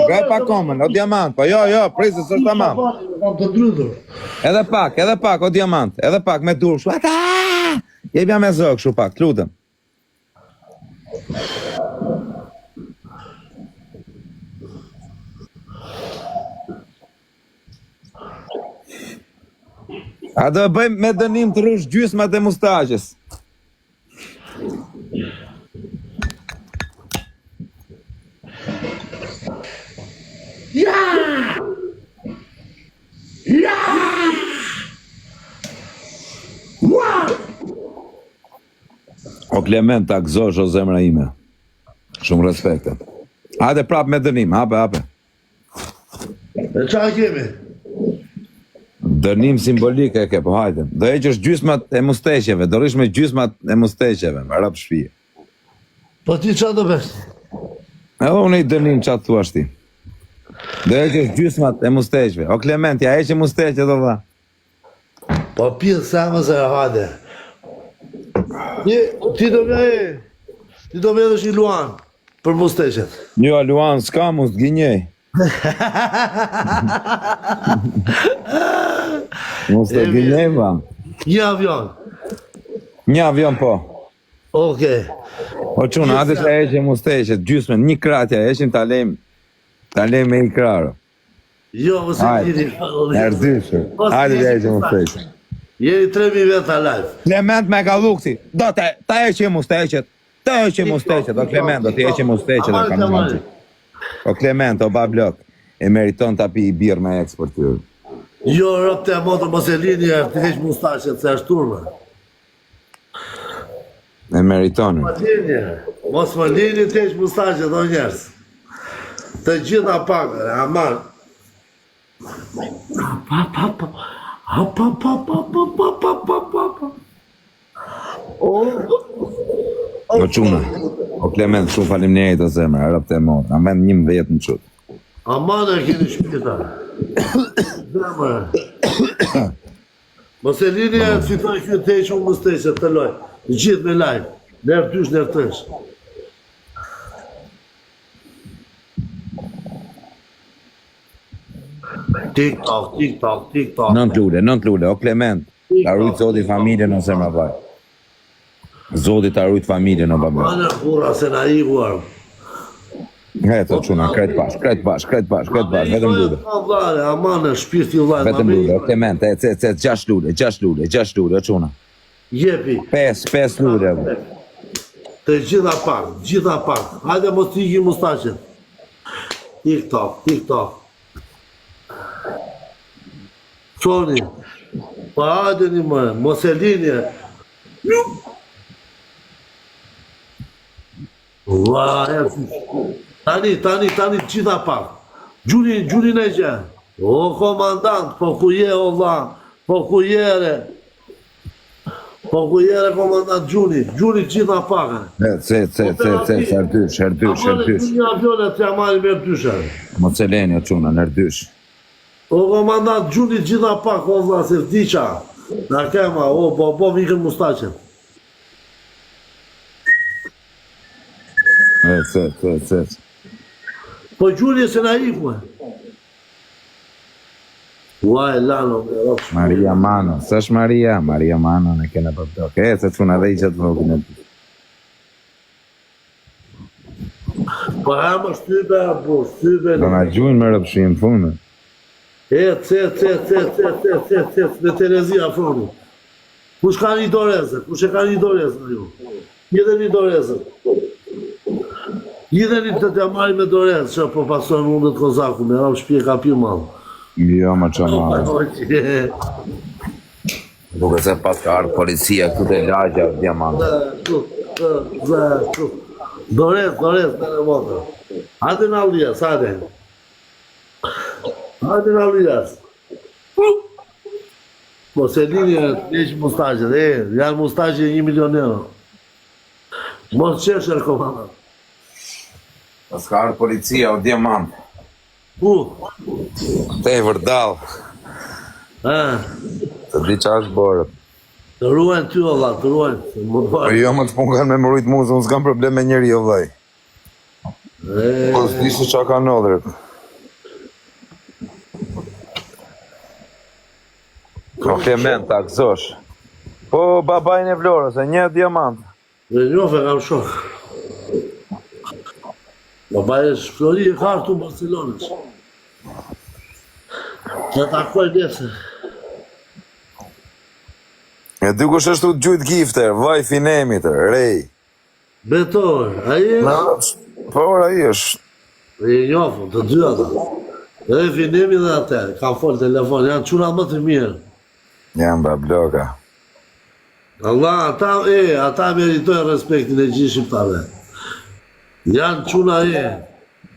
Gaj pak komën, o diamant, po jo, prisë, s'është tamam. Kam të drydhur. Edhe pak, o diamant, edhe pak, me dur, shu, ata! Jebja me zëk, shu pak, t'lutem. A do bëjmë me dënim të rrush gjysmat e mustaqes. O Klement, ta gëzosh o zemra ime. Shumë respekte. Hajde prap me dënim, hape. E qa kemi? Dënim simbolik e ke, po hajde. Do heqësh gjysmat e musteqeve, do rish me gjysmat e musteqeve, me rap shpije. Po ti qa do bësh? Edhe unë i dënim qa të thuash ti. Do heqësh gjysmat e musteqeve. O Klement, ja heqë musteqe do dha. Po pjesë sa më se hajde. Ti do me edhe shi Luan për musteqet. Jo, Luan, s'ka must, gjenjej. Mos të gjenjej, va. Një avion, po. Okej. O quna, atë që heqe musteqet, gjysmen, një kratja, heqin të alem me i krarë. Jo, mëse njëri. Erdyshë, hajde që heqe musteqet. Jeri 3.000 veta live. Klement me galukësi, do të heqe musteqet, o Klement, do të heqe musteqet, o kamë. O Klement, o bablok, e meriton të api i birë me eksportyrë. Jo, rëp të motër mos e lini e të heq mustaqet, se është turme. E meritonë. Mos më lini të heq mustaqet, o njerës. Të gjitha pak, aman. O quna, o Klement, shumë faleminderit o zemra, rëp të motë, në vend 11 në qutë. Aman e keni shpita. Zemra. Mos e lini e të fitoj kjo të heq unë musteqet të loj. Gjithë me live. Nërë tysh, nërë tësh. Tik-tak. Nën lule, o Klement, ta rujtë zoti familjen o zemra vaj. Zoti ta rujtë familjen o babë. Anë burra se na i guar. Heto quna, krejt bash, vetëm lule. Amanë, shpirti vlajnë. Vetëm lule, o Klement, e 6 lule, o quna. Jepi. 5 lule. Të gjitha pak. Hajde mos t'i iki mustaqet. Tik-tak. Qoni, pa hajde një më, mos e linje. Tani gjitha pak. Gjuni në gjë. O komandant, po ku je o vla, po ku jere komandant Gjuni gjitha pak. Herdysh. Amane një avionet të jamari me erdyshe. Mos e leni o quna, në erdysh. O komandant Gjuni gjitha pak, o vla, se vdiqa. Në kema, po vikën mustaqen. Po Gjuni se na ikme. Uaj, lano, me rofsh. Maria Mano, s'është Maria Mano në kena për tokë. Se quna dhe i qëtë vogën e të. Po hamë shtybe. Do nga gjujnë me rëpshim funë. Cet, me Terezia froni. Kush ka një doreze? Kush e ka një doreze në ju? Jidhe një doreze. Jidhe një të të marri me doreze, që po pasojnë mundet kozaku, me ram shpje ka pi malë. Jo, ma që marrë. Duke se pas ka ardhë policia këtu të lagja diamantë. Dorez, me në motë. Hajde në alijas, hajde në alijas. Po se linje të eqë mustaqet, janë mustaqet 1 milion euro. Mos qesher komandant. Pas ka ardhë policia o diamantë. Te e vërdal. Të di qa është borët. Të ruajnë ty, Allah, të ruajnë. Po jo më të pungan me më rujtë muzë, unë s'kam problem me njëri, o vlaj. Po s'di se qa ka në odhërët. O Klement, ta gëzosh. Po babajnë e Vlorës, e një diamant. Dhe njofe kam shok. Baba e Flori e kartu Barcelonës. Që takoj nese. E dy kush është të gjujt gifter, vaj finemit, rej. Betor, aje? Por aji është. E njofë, të dy ata. E finemi dhe atë, kam folë telefon, janë quna më të mirë. Janë babloka. Allah, ata meritojnë respektin e gjithë shqiptare. Janë quna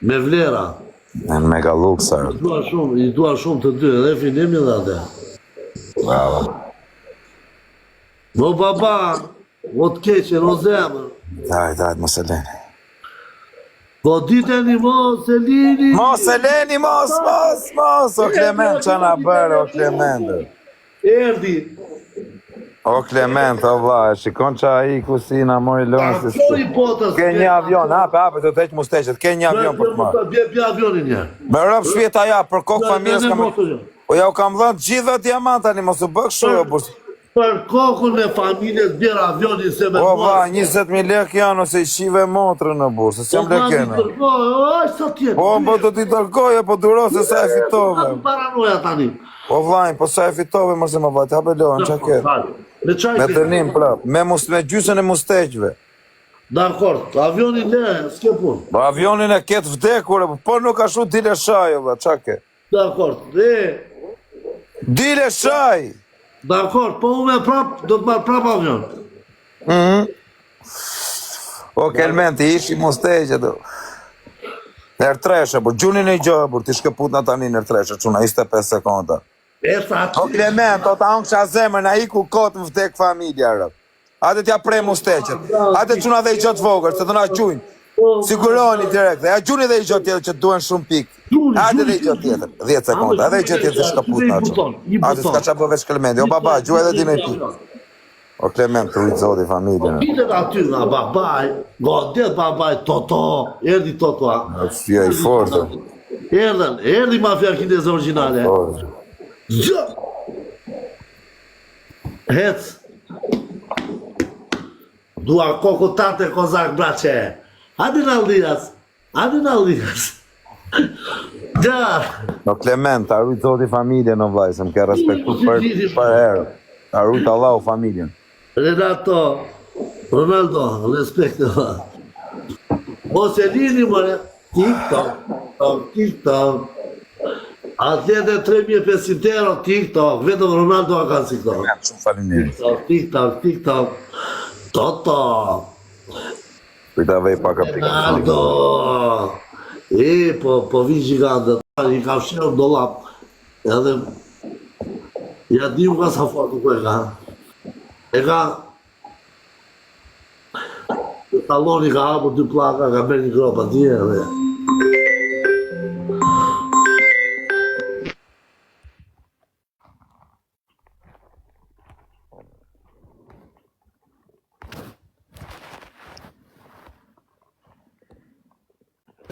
me vlera. Janë mega luksar. I dua shumë të dy, edhe finemi dhe atë. Bravo. Mo baba, mo të keqen, o zemër. Daj, mos e leni. Po diteni mos e lini. Mos e leni, mos, o Klement që na bërë, o Klement. Erdi. O Klement, o vla, shikon që a i kusina mori lonë. Shoj potës. Ke një avion, hape, të teq musteqet, ke një avion për të marrë. Bje avionin një. Me rëpë shpjeta ja, për kokë familjes kam... O ja u kam dhënë gjithë dhe diamantani, mos u bëk shumë, o bursi. Për kokën me familjes bjerë avionin se me... O va, 20.000 lek janë ose i shive motrë në bursë, se jam lek jena. Po të t'i tërkoje, po duro se sa e fitove. Paranoja tani. O vlajnë, po sa e fitove mërse më vajtë, hape lohen, që ketë. Me tërnim prap, me gjysën e musteqve. Dakord, avionin le, s'ke pun. Avionin e ketë vdekur, po nuk ashtu dile shaj, o vla, qa ke? Dakord, Dile shaj! Dakord, po ume prap, do të marrë prap avion. O Kelmenti, ishi musteqe do. Nërë treshe, bur, gjunin e gjojë, bur, ti shkëput në tani nërë treshe, quna 25 sekonda. O Klement, o ta unë qa zemër, na iku kotë më vdek familja, rëp. Ate t'ja prej musteqet, ate quna dhe i gjotë vogër, se të na gjujnë. Siguroni direkt, ja gjuni dhe i gjotë tjetër që duen shumë pikë. Ate dhe i gjotë tjetër, 10 sekonda, edhe i gjotë tjetër shkëput në që. Ate s'ka qa bëvesh Klementi, o baba, gjuaj edhe ti me pikë. O Klement, të rujtë zoti familjen. Bitet aty nga babaj, godet babaj, Toto, erdi Toto. Ja i fortë. Erdi mafia kineze originale. Gjë! Hec! Dua koko tate kozak braće. Hadi në aldijas. Gjë! O Klement, ta rujtë zoti familjen, o vlaj, se më ke respektu për herë. Ta rujtë Allahu familjen. Renato, Ronaldo, respect. Mos e lini mëre, TikTok. Atlete 3.500 euro, TikTok, vetëm Ronaldo a kanë si këto. Shumë falineri. TikTok. Toto. Kujta vej paka pika. Ronaldo. Po vi gjigandët, i ka fshirë në dolap, edhe, ja di ka sa foto ku e ka. E ka taloni ka hapur 2 plaka, ka bërë një gropa tje dhe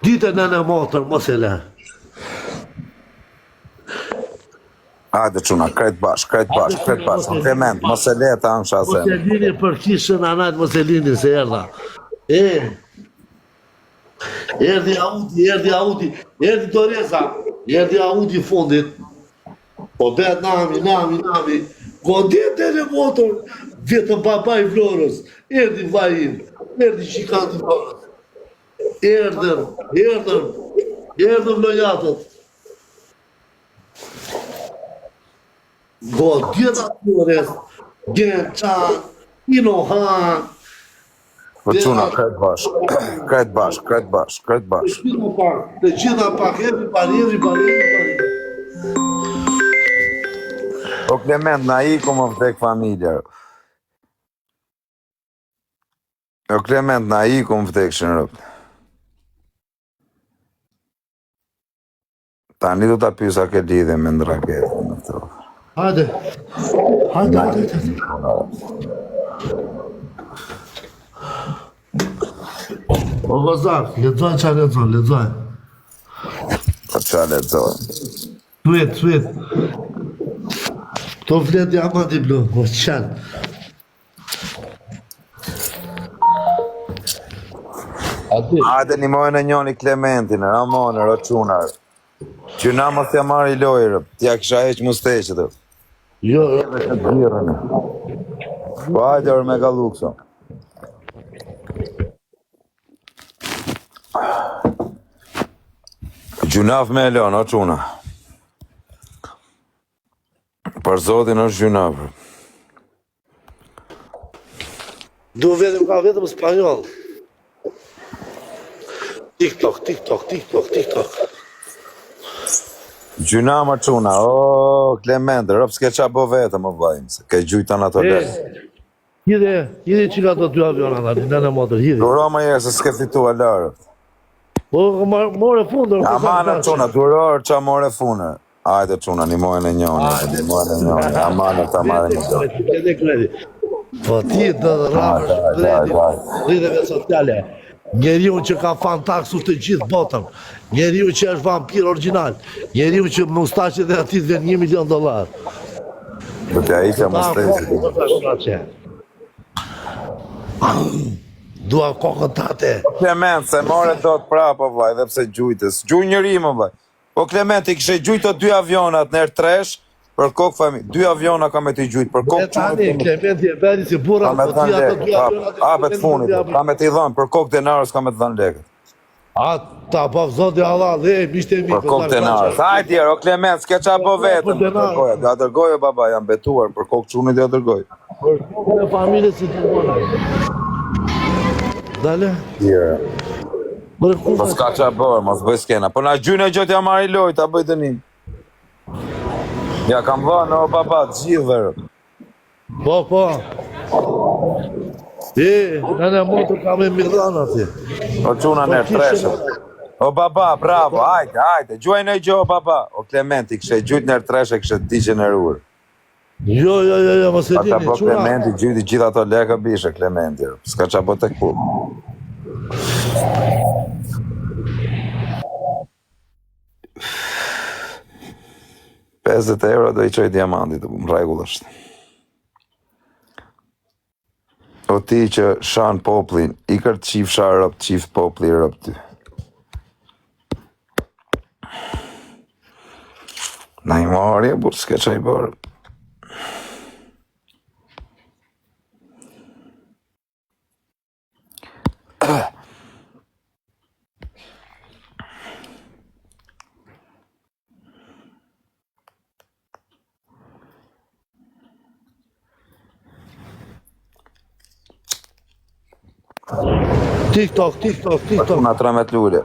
dite në motër, mos e le. Hajde quna, krejt bash. Në Klement, mos e le ta në shazem. Mos e lini për kishën anajt, mos e lini se erda. Erdi Audi, erdi Doreza, erdi Audi fundit. Po bet nami. Godet e në motor, vetëm baba i Vlorës, erdi vajin, erdi shikanti Vlorës. Erdër lojatët. Godet atores, Gjençan, Inohan. Po quna, krejt bash. Të gjitha pak, erdi pari. O Klement, na i ku më vdek familja. O Klement, na i ku më vdek shënërët. Tani du ta pysa ke lidhe me në raketë në të. Hajde. O Gozak, ledzoj qa ledzoj. Po qa ledzoj. Tuet. Të vlet diamanti blu, o qenë. Hajde një mojnë e njoni Klementin, Ramonë, Roqunar. Gjuna mos t'ja marri lojrë, t'ja kisha heq musteqët. Jo, Po hajde orë me gallu këso. Gjunaf me elon, o quna. Për zotin është gjunaf. du vetëm ka vetëm spanjoll. TikTok. Gjuna më quna, o Klement, rëpë s'ke qa bo vetëm, o vajmë, se ke gjujtan ato lërë. Hidhe që ka të dy avionat, në motër, hidhe. Duro më jërë, se s'ke fitu e lërë. Po, more fundër. Amanë quna, durorë qa more funër. Ajde quna, një mojnë e njoni, amanë të marrë një qona. Po ti të rrapësh rritëve sociale. Njeriu që ka fan taksu të gjithë botën. Njeriu që është vampir original. Njeriu që mustaqet e ati dhe $1 milion. Do t'ja isha mustaqet. Dua kokën tate. Klement, se more do të prapo, vaj, dhe pse gjujtës. Gjuj njëri më, vaj. Po Klement, i kështë gjujtë të 2 avionat në R3, për kokë fami, 2 aviona ka me t'i gjujtë, për kokë tani, Klement je beri si burra, ka me të dhënë lekët, apet funit, ka me t'i dhënë, për kokë denarës ka me të dhënë lekët. Ata, po zoti Allah, dhe mishte mi. Për kokë denarës. Hajde djerë, o Klement, s'ke qa po vetëm. Ja dërgojë, baba, jam betuar, për kokë qunit ja dërgojë. Për kokë e familje si të bëna. Dale? Djerë. Po s'ka qa bërë, mos bëj skena. Po na gjyne gjot ja marri lojt, ta bëj të një. Ja kam vënë, o baba, të gjithë verë. Po. Në motor kam e Milana ti. O quna në R3. O baba, bravo, hajde, gjuaj në gjo, baba. O Klementi, kështë gjujt në R3, kështë diqe në rrur. Jo, më se dini, po Klementi, gjujti gjithë ato leka bishe, Klementi. S'ka qa po të ku. €50 do i qoj diamantit, më regull është. O ti që shanë poplin, i kërë qif sha rëp, qif popli rëp ty. Na i marje, burë, s'ke që i bërë. TikTok. Una 13 lule.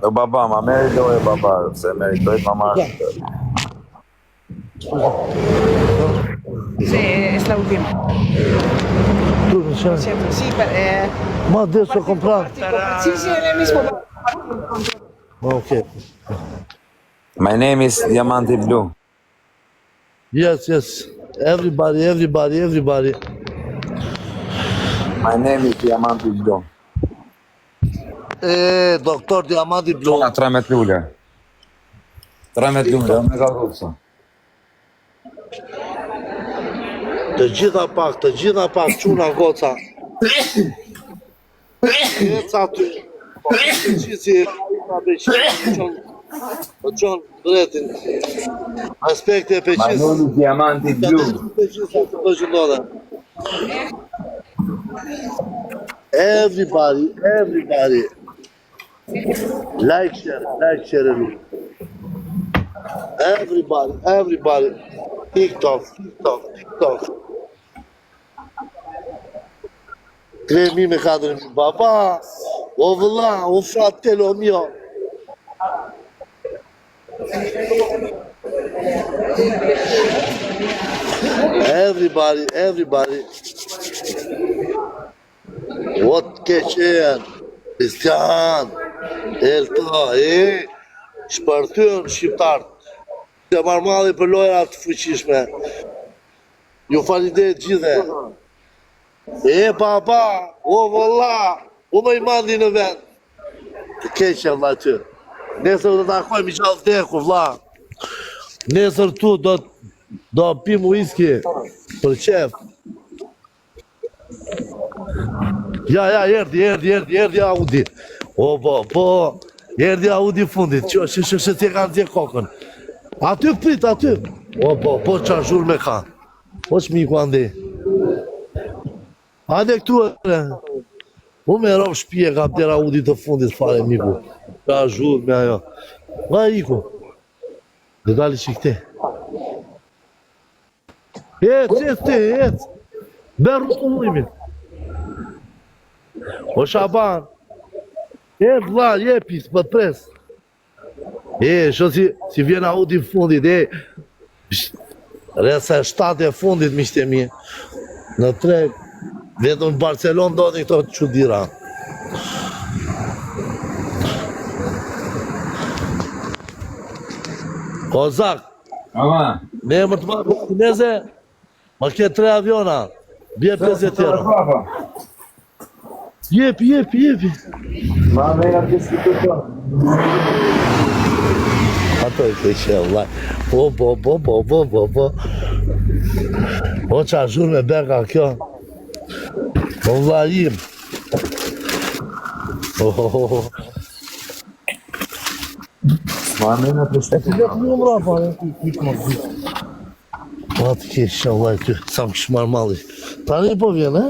O baba, ma meri loje babarë, se meritojt ma marrë. Sí, es la última. Siempre, sí, Ma adesso comprar. sí, es el mismo. Okay. My name is Diamanti Blue. Yes. Everybody. My name is Diamanti Blue. Doktor Diamanti Blu. Una 13 lule. 13 lule, me ka rrugësa. Të gjitha pak, quna goca. Eca ty. Qisi, po qonë bretin. Aspekte e My peqis. name is Diamanti Blue. Everybody. Like share. Everybody. TikTok. Kremi me kadrën baba. O vëlla, o fratello mio. Everybody. What keqen? Kristian, Elta, shpërtyn shqiptarët. Të marrë për lojra të fuqishme. Ju faliderit gjithë. Baba, o vëlla, u më i mandi në vend. Të keqen vëlla ty. Nesër do të takojmë i gjallë vdeku, vëlla. Nesër tu do të Do pim whisky për qef. Ja, erdi Audi. O, po, erdi Audi fundit. Që t'je kanë t'je kokën. Aty prit, aty. O, po, qa zhur me ka. Po shmiku andi. Ande këtu e. Po me rob shpije ka tjera Audi të fundit fare, miku. Ka zhur me ajo. Nga iku. Dhe dali që këte. Et. Berru të mujmin. O Shaban. Vla, jepis, për pres. Sho si vjen Audi fundit, resa 7 e fundit, miqtë e mi. Në treg, vetëm në Barcelon do të këto çudira. Kozak. Ama. Me emër të marrë kineze, ma ke 3 aviona. Bje 50 tjera. Jepi. Ma mena të shkëtë. Ato i keqe, vllaj. Po. O qa zhur me berka kjo. O vllaj im. Ma mena të shkëtë. Po të keqe, vllaj, ty. Sa më kishmar malli. Tani po vjen, e?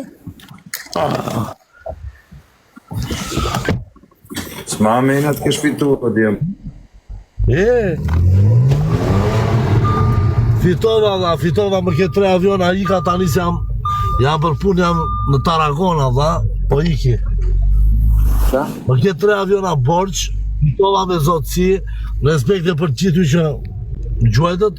S'ma mena të kesh fitu, po djem. Fitova më ke 3 aviona, ika tani se jam për punë, jam në Tarragona, vlla, po iki. Më ke 3 aviona borç, fitova me zotësi, respekte për gjithu që më gjuajtët.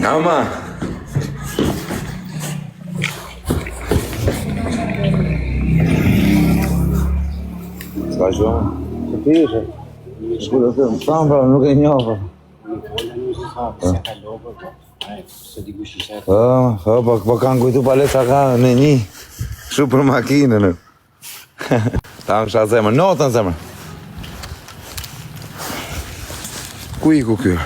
Ama. S'ka gjohë? Të pishe? Shkullë të më thamë, pra nuk e njohë. Po kanë kujtu paleta ka në një. Shu për makinën. Ta më shka zemër, notën zemër. Ku i ku kjo?